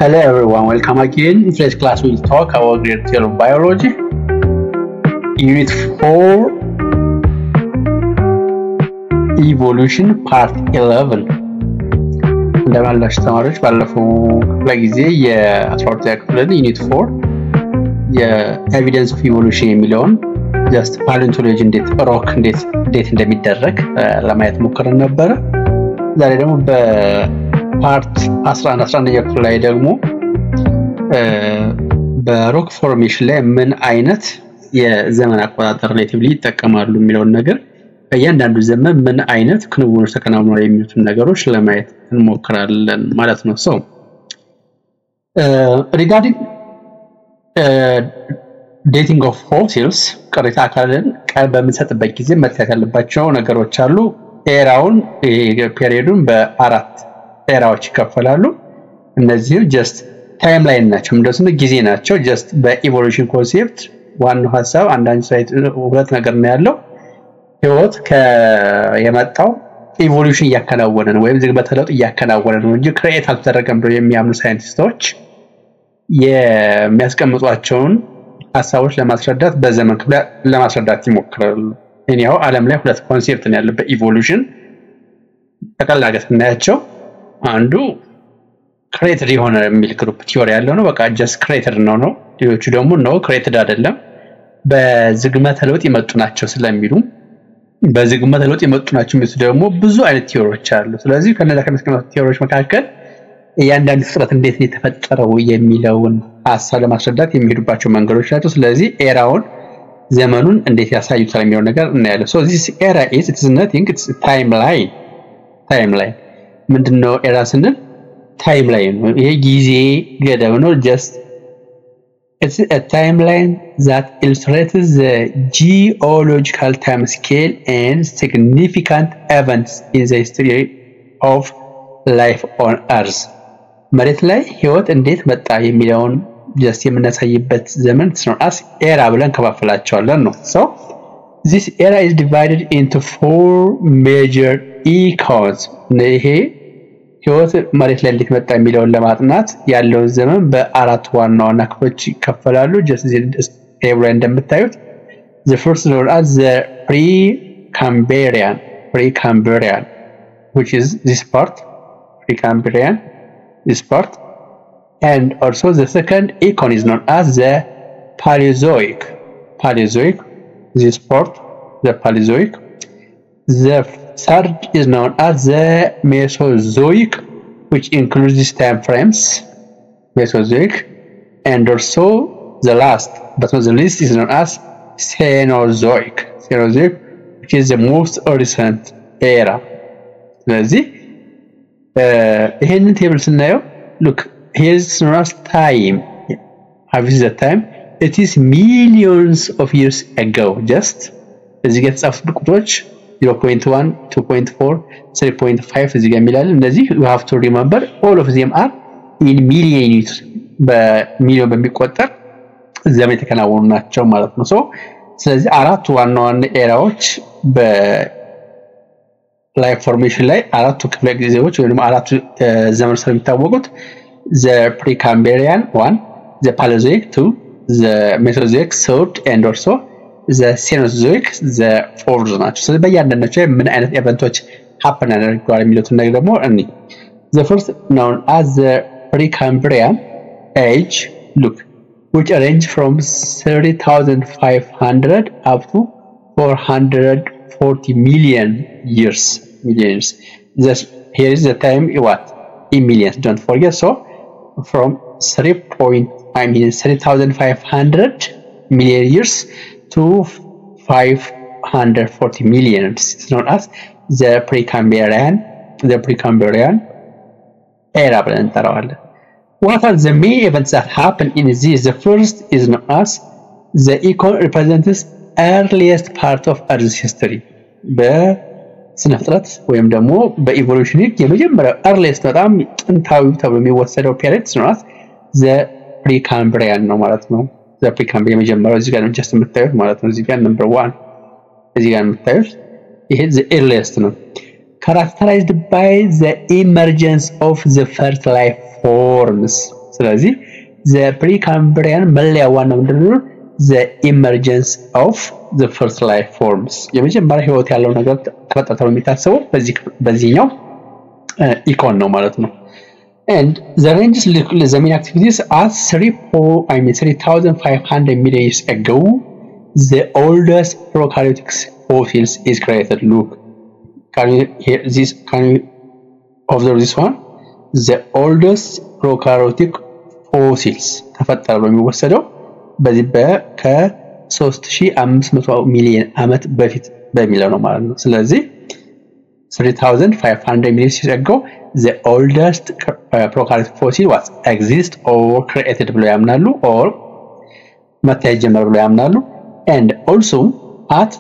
Hello everyone, welcome again. In today's class we'll talk about grade 12 biology, unit 4, evolution part 11. እንደማላችሁ ተማሪዎች ባለፈው ክፍለ ጊዜ የ12ኛ ክፍል ዩኒት 4 የኤቪደንስ ኦፍ ኢቮሉሽን የሚለውን just paleontology እንዴት እንደሚደረግ ለማየት ሞክረን ነበር። ዛሬ ደግሞ በፓርት 11ኛ ክፍል ላይ ደግሞ በሮክ ፎርሜሽን ላይ ምን አይነት የዘመን አቆጣጠር ሪሌቲቭሊ ይጠቀማሉ የሚለውን ነገር በእያንዳንዱ ዘመን ምን አይነት ክንውኖች ተከናውነው የሚሉትን ነገሮች ለማየት እንሞክራለን ማለት ነው። so regarding dating of fossils ቅሪተ አካልን በምንሰጥበት ጊዜ መታየት ያለባቸው ነገሮች አሉ። ኤራውን ፔሪዮዱን በአራት ኤራዎች ይከፈላሉ። እነዚህ just ታይምላይን ናቸው፣ እንደዚህ ጊዜ ናቸው። just በኢቮሉሽን ኮንሴፕት ዋናው ሐሳብ አንዳንድ ሳይት ሁለት ነገር ነው ያለው። ህይወት የመጣው ኢቮሉሽን ያከናወነ ነው ወይም ዝግመተ ለውጥ ያከናወነ ነው እንጂ ክሬት አልተደረገም ብለው የሚያምኑ ሳይንቲስቶች የሚያስቀምጧቸውን ሐሳቦች ለማስረዳት በዘመን ክፍል ለማስረዳት ይሞክራሉ። እኛው ዓለም ላይ ሁለት ኮንሴፕት ነው ያለው በኢቮሉሽን ተቀላቀስ እናያቸው። አንዱ ክሬትድ የሆነ የሚል ግሩፕ ቲዮሪ ያለው ነው፣ በቃ just created ነው። ሌሎቹ ደግሞ ነው ክሬትድ አይደለም በዝግመተ ለውጥ የመጡ ናቸው ስለሚሉ በዝግመተ ለውጥ የመጡ ናቸው የሚሉት ደግሞ ብዙ አይነት ቲዮሪዎች አሉ። ስለዚህ ከነዛ ቲዮሪዎች መካከል እያንዳንዱ ፍጥረት እንዴት ነው የተፈጠረው የሚለውን ሐሳብ ለማስረዳት የሚሄዱባቸው መንገዶች ናቸው። ስለዚህ ኤራውን ዘመኑን እንዴት ያሳዩታል የሚለው ነገር እናያለን። so this era it is nothing, it's timeline ምንድነው ኤራ ስንል timeline ነው። ይሄ ጊዜ ገደብ ነው። just it's a timeline that illustrates the geological time scale and significant events in the history of life on earth መሬት ላይ ህይወት እንዴት መጣ የሚለውን just የምናሳይበት ዘመን ነው as era ብለን ከፋፍላቸዋለን ነው። so this era is divided into four major epochs። ይሄ ህይወት መሬት ላይ እንዴት መጣ የሚለውን ለማጥናት ያለው ዘመን በአራት ዋና ዋና ክፍሎች ይከፈላሉ። just ኤብራ እንደምታዩት the first known as the Precambrian which is this part, Precambrian this part, and also the second epoch is known as the Paleozoic this part, the Paleozoic. The third is known as the Mesozoic which includes these time frames, Mesozoic, and also the last but not the least is known as Cenozoic which is the most recent era. ስለዚህ ይሄንን ቴብል ስናየው look here is known as time. How is the time? It is millions of years ago. just እዚህ ጋር የተጻፉት ቁጥሮች 0.1 2.4 3.5 እዚህ ጋር የሚላል እነዚህ you have to remember all of them are in million years በሚሊዮን በሚቆጠር ዘመን የተከናወኑ ናቸው ማለት ነው። so ስለዚህ አራት ዋና ዋና ኤራዎች በላይፍ ፎርሜሽን ላይ አራቱ ክፍለ ጊዜዎች ወይንም አራቱ ዘመን ስለሚታወቁት the Precambrian 1, the Paleozoic 2, the Mesozoic 3rd, and also the Cenozoic the 4th ናቸው። ስለዚህ በእያንዳንዳቸው ምን አይነት ኢቨንቶች happen አድርገዋል የሚሉትን ነገር ደግሞ እንይ። the first known as the Precambrian age, look, which range from 30,500 up to 440 million years. Here is the time what in millions, don't forget. So from 3,500 million years to 540 million. It's known as the Precambrian era. What are the main events that happen in this? The first is known as the epoch represents earliest part of Earth's history. በስነ ፍጥረት ወይም ደግሞ በኢቮሉሽን የመጀመሪያው earliest በጣም ጥንታዊ ተብሎ የሚወሰደው ፔሪድ ነው the Precambrian ነው ማለት ነው። the Precambrian የመጀመሪያው እዚህ ጋር ነው just የምታዩት ማለት ነው። እዚህ ጋር number 1 እዚህ ጋር የምታዩት ይሄ the earliest ነው። characterized by the emergence of the first life forms ስለዚህ the Precambrian መለያ ዋናው ምንድነው the emergence of the first life forms የመጀመሪያ ህይወት ያለው ነገር ተፈጠረ የሚታሰበው በዚህኛው ኢኮን ነው ማለት ነው and the ranges the main activities are 3,500 million years ago the oldest prokaryotic fossils is created look can you observe this one the oldest prokaryotic fossils ተፈጠረ የሚወሰደው በዚህ ከ3500 ሚሊዮን ዓመት በፊት በሚለው ነው ማለት ነው ስለዚህ 3,500 million years ago the oldest prokaryotic fossil was exist or created ብለው ያምናሉ or መታየት ጀመረ ብለው ያምናሉ and also at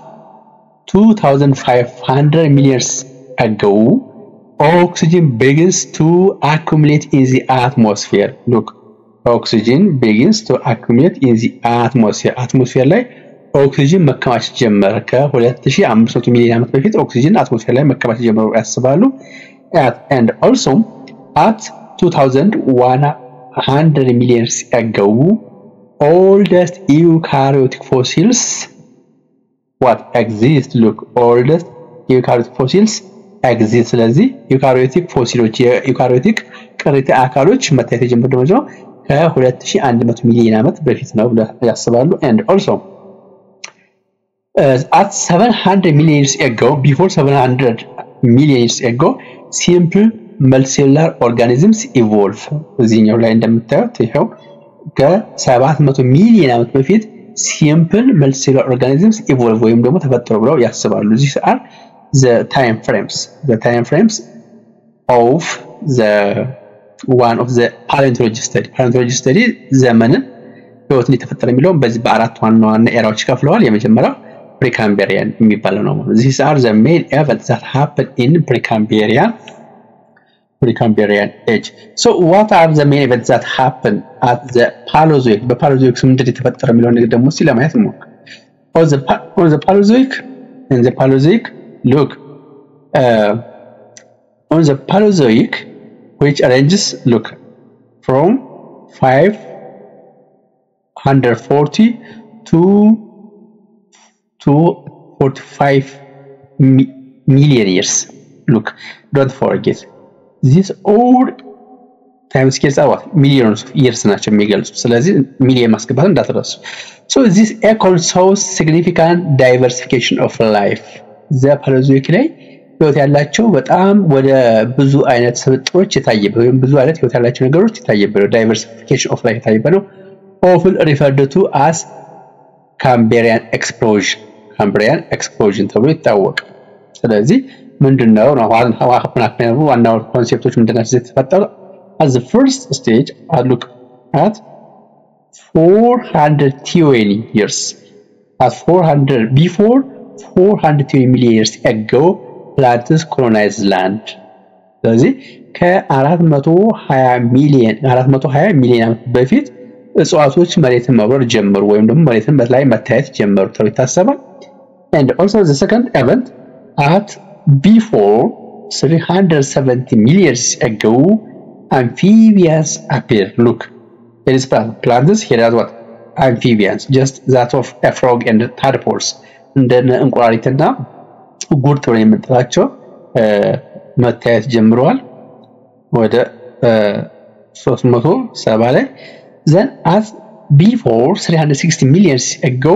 2,500 million years ago oxygen begins to accumulate in the atmosphere look oxygen begins to accumulate in the atmosphere ላይ ኦክሲጅን መከማቸት ጀመረ ከ2500 ሚሊዮን ዓመት በፊት ኦክሲጅን አትሞስፌር ላይ መከማቸት ጀመረ ያስባሉ and also at 2,100 million years ago oldest eukaryotic fossils what exist look oldest eukaryotic fossils exist ስለዚህ eukaryotic fossils eukaryotic ቅሪተ አካሎች መታየት የጀመሩት ነው ከ2100 ሚሊዮን ዓመት በፊት ነው ያስባሉ and also at 700 million years ago before 700 million years ago simple multicellular organisms evolve እዚህኛው ላይ እንደምታዩት ይሄው ከ700 ሚሊዮን ዓመት በፊት simple multicellular organisms evolve ወይም ደግሞ ተፈጠሩ ብለው ያስባሉ these are the time frames of the one of the paleontology study ዘመንን ህይወት ተፈጠረ የሚለው በዚህ በአራት ዋና ኤራዎች ከፍለዋል የመጀመሪያው Precambrian የሚባለው ነው these are the main events that happened in Precambrian age so what are the main events that happened at the Paleozoic በፓሌozoic ምንድነው የተፈጠረ የሚለው ነገር ደግሞ ለማየት ነው on the Paleozoic look on the Paleozoic which ranges look from 540 to 45 million years look don't forget these old time scales are what millions of years ናቸው የሚገልጹ ስለዚህ ሚሊየን ማስገባት እንዳትረሱ so this shows significant diversification of life the Paleozoic ላይ ህይወት ያላቸው በጣም ወደ ብዙ አይነት ስብጥሮች የታየበት ወይም ብዙ አይነት ህይወት ያላቸው ነገሮች የታየበት diversification of life የታየበት ነው often referred to as Cambrian explosion ተብሎ ይታወቃል ስለዚህ ምንድነው ነው ዋናው ኮንሴፕቶች ምንድናቸው የተፈጠሩ at the first stage I look at 420 years at 400 before 420 million years ago plants colonized land ስለዚህ ከ420 ሚሊዮን ዓመት በፊት እጽዋቶች መሬትን መብረር ጀመሩ ወይም ደግሞ መሬትን ላይ መታየት ጀመሩ ተብሎ ይታሰባል and also the second event at before 370 million years ago amphibians appeared look there is plants here as what amphibians just that of a frog and tadpoles እንደነ እንቁራሪትና ጉርጥ ነው የምንጠራቸው መታየት ጀምረዋል ወደ 370 ላይ then as before 360 million years ago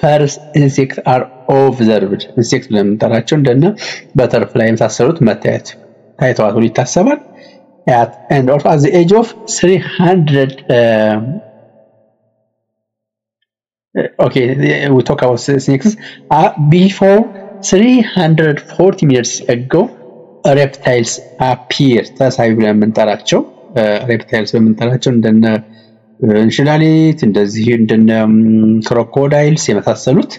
first insects are observed insects ለምንጠራቸው እንደነ በተርፍላይ የመሳሰሉት መታየት ታይተዋል ብሎ ይታሰባል and also at the age of 300 okay we talk about snakes before 340 years ago reptiles appear ተሳቢ ብለን የምንጠራቸው reptiles በመንጠራቸው እንደነ እንሽላሊት እንደዚህ እንደነ ክሮኮዳይልስ የመሳሰሉት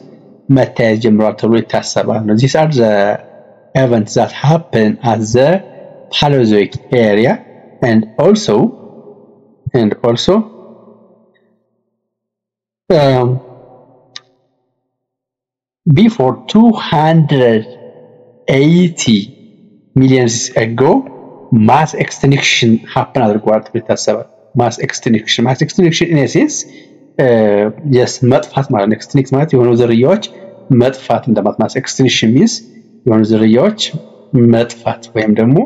መታየት ጀምሯል ተብሎ ይታሰባል these are the events that happen at the Paleozoic area and also before 280 million years ago mass extinction happened አድርጓል ተብሎ ይታሰባል mass extinction in a sense yes መጥፋት ማለት extinct ማለት የሆኑ ዝርያዎች መጥፋት እንደማለት mass extinction means የሆኑ ዝርያዎች መጥፋት ወይም ደግሞ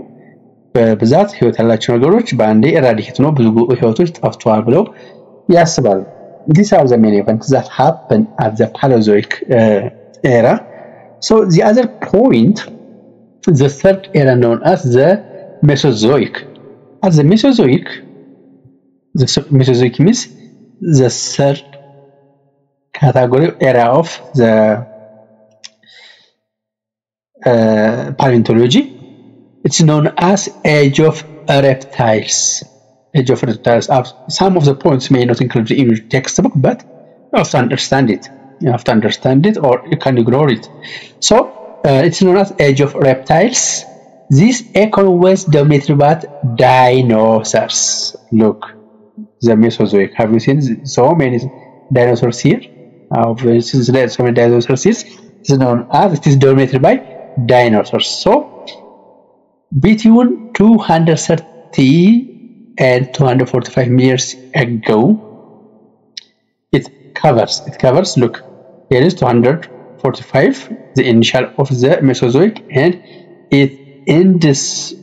በብዛት ህይወት ያላቸው ነገሮች በአንዴ eradicate ነው ብዙ ህይወቶች ጠፍተዋል ብለው ያስባሉ these are the main events that happen at the Paleozoic era so the other point the third era known as the Mesozoic at the Mesozoic means the third category era of the paleontology it's known as age of reptiles some of the points may not include in your textbook but you have to understand it or you can ignore it so it's known as age of reptiles this epoch was dominated by dinosaurs look the Mesozoic have you seen so many dinosaurs here so many dinosaurs here it's known as it is dominated by dinosaurs so between 230 and 245 years ago it covers look here is 245 the initial of the Mesozoic and it ends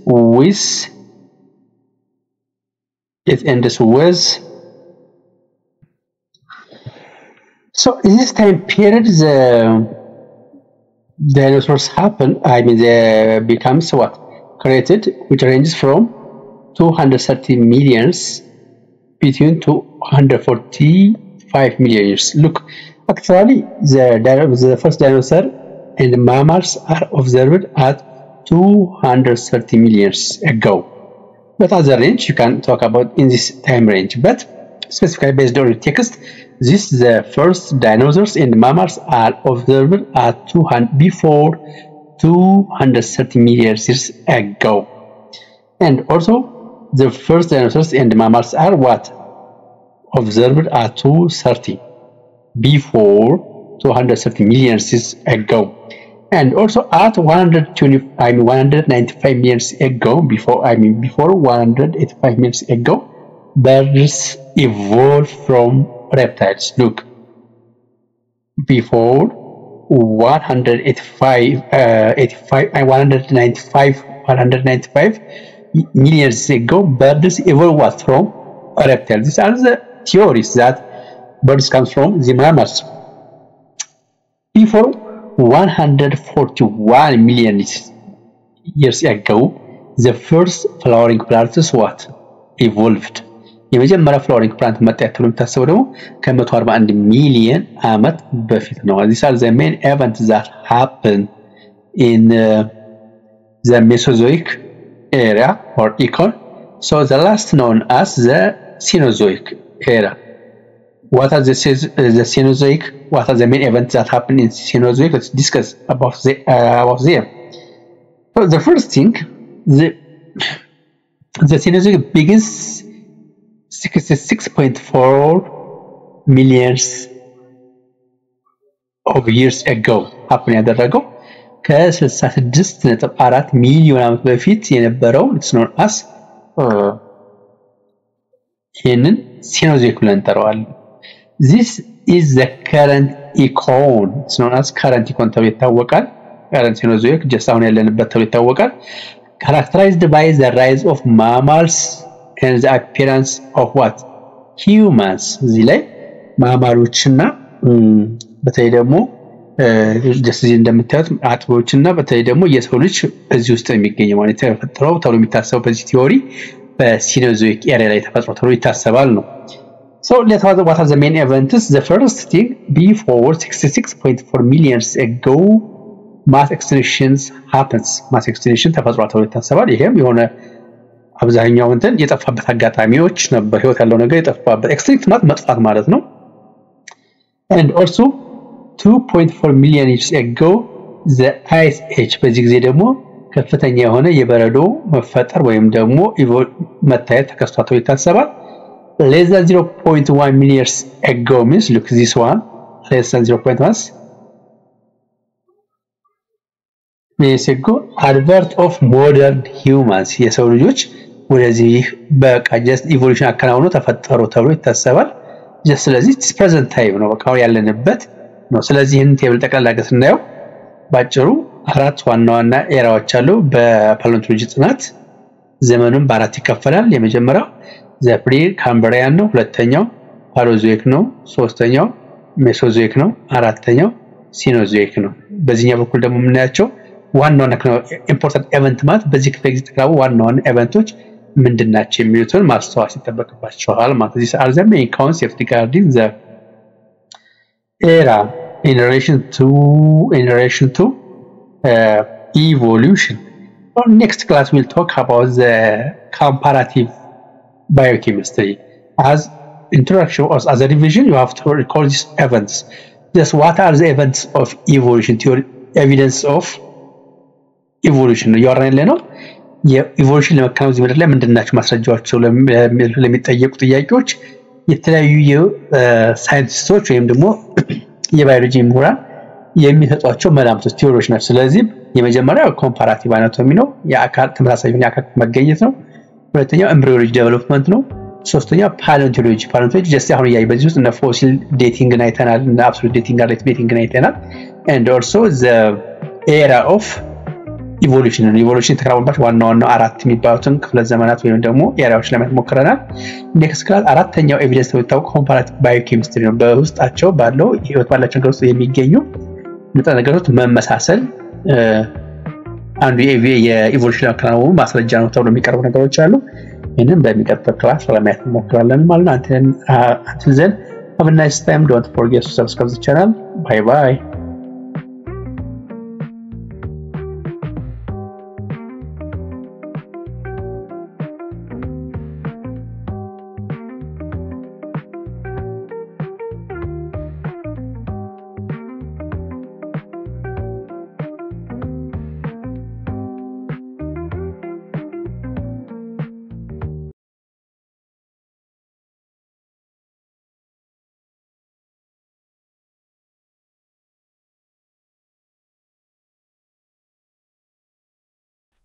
with so in this time period the dinosaurs happen they becomes what created which ranges from 230 millions between 245 million years look actually the first dinosaur and mammals are observed at 230 millions ago but other range you can talk about in this time range but specifically based on the text the first dinosaurs and mammals are observed at before 230 million years ago and also the first dinosaurs and mammals are what observed at 230 before 230 million years ago and also at 195 years ago before 185 years ago birds evolved from reptiles look before 195 million years ago birds evolved from reptiles these are the theories that birds comes from the mammals before 141 million years ago the first flowering plants what evolved የመጀመሪያ flowering plant መጣ ተብሎ የሚታሰበው ደግሞ ከ141 ሚሊዮን ዓመት በፊት ነው these are the main events that happen in the Mesozoic era or epoch so the last known as the Cenozoic era what are the Cenozoic what are the main events that happen in Cenozoic let's discuss about them so the first thing the Cenozoic begins 66.4 million of years ago happen ያደረገው ከ66.4 ሚሊዮን ዓመት በፊት የነበረው it's known as ይሄንን Cenozoic ብለን እንጠራዋለን this is the current econ it's known as current econ ተብሎ ይታወቃል current Cenozoic just አሁን ያለንበት ተብሎ ይታወቃል characterized by the rise of mammals and the appearance of what humans እዚህ ላይ ማማሎችና በተለይ ደግሞ just እዚህ እንደምታዩት አጥቦችና በተለይ ደግሞ የሰው ልጅ እዚህ ውስጥ የሚገኝ ማለት ተፈጥሯው ተብሎ የሚታሰበው በዚህ ቲዮሪ በሲኖዞይክ ኤራ ላይ ተፈጥሮ ተብሎ ይታሰባል ነው so let's talk about the main events the first thing before 66.4 million ago mass extinctions happens mass extinction ተፈጥሮ ተብሎ ይታሰባል ይሄም የሆነ አብዛኛው እንትን የጠፋበት አጋጣሚዎች ነበር ህይወት ያለው ነገር የጠፋበት extinct ማለት መጥፋት ማለት ነው and also 2.4 million years ago the ice age በዚህ ጊዜ ደግሞ ከፍተኛ የሆነ የበረዶ መፈጠር ወይም ደግሞ መታየት ተከስቷል ይታሰባል less than 0.1 million years ago means look this one less than 0.1 years ago advent of modern humans የሰው ልጆች ወደዚህ በቃ ጀስት ኢቮሉሽን አከናውኖ ተፈጠሩ ተብሎ ይታሰባል። ጀስት ስለዚህ ፕሬዘንት ታይም ነው በቃ ያለንበት ነው። ስለዚህ ይህን ቴብል ጠቅላላ አድርገን ስናየው ባጭሩ አራት ዋና ዋና ኤራዎች አሉ በፓሊዮንቶሎጂ ጥናት። ዘመኑን በአራት ይከፈላል። የመጀመሪያው ዘ ፕሪ ካምብሪያን ነው፣ ሁለተኛው ፓሎዞይክ ነው፣ ሶስተኛው ሜሶዞይክ ነው፣ አራተኛው ሲኖዞይክ ነው። በዚህኛው በኩል ደግሞ የምናያቸው ዋና ዋና ኢምፖርታንት ኤቨንት ማለት በዚህ ክፍለ ጊዜ ተከናወኑ ዋና ዋና ኤቨንቶች ምንድናቸው የሚሉትን ማስተዋል ይጠበቅባቸዋል ማለት ነው። These are the main concepts regarding the era in relation to evolution. On next class we'll talk about the comparative biochemistry. As introduction or as a revision, you have to record these events. Just what are the events of evolution, theory, evidence of evolution? ያወራን ነው የኢቮሉሽን ለመከናወን እዚህ ምድር ላይ ምንድናቸው ማስረጃዎች ለሚጠየቁ ጥያቄዎች የተለያዩ ሳይንቲስቶች ወይም ደግሞ የባዮሎጂ ምሁራን የሚሰጧቸው መላምቶች ቲዮሪዎች ናቸው። ስለዚህ የመጀመሪያው ኮምፓራቲቭ አናቶሚ ነው፣ የአካል ተመሳሳይ የአካል መገኘት ነው። ሁለተኛው ኤምብሪዮሎጂ ዴቨሎፕመንት ነው። ሶስተኛው ፓሊዮንቶሎጂ ጀስት አሁን ያይ በዚህ ውስጥ እነ ፎሲል ዴቲንግን አይተናል፣ እነ አብሶሉት ዴቲንግ አለ ዴቲንግን አይተናል። and also the era of evolution የተከናወነባቸው ዋና ዋና አራት የሚባሉትን ክፍለ ዘመናት ወይም ደግሞ ኤራዎች ለማየት ሞክረናል። ኔክስት ክላስ አራተኛው ኤቪደንስ ነው ኮምፓራቲቭ ባዮኬሚስትሪ ነው። በውስጣቸው ባለው ህይወት ባላቸው ነገር ውስጥ የሚገኙ ንጥረ ነገሮች መመሳሰል አንዱ የኢቮሉሽን አከናወኑ ማስረጃ ነው ተብሎ የሚቀርቡ ነገሮች አሉ። ይህንን በሚቀጥለው ክላስ ለማየት እንሞክራለን ማለት ነው። until then have a nice time. Don't forget to subscribe to the channel. Bye bye.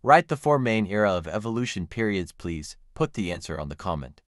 Write the 4 main era of evolution periods, please. Put the answer on the comment.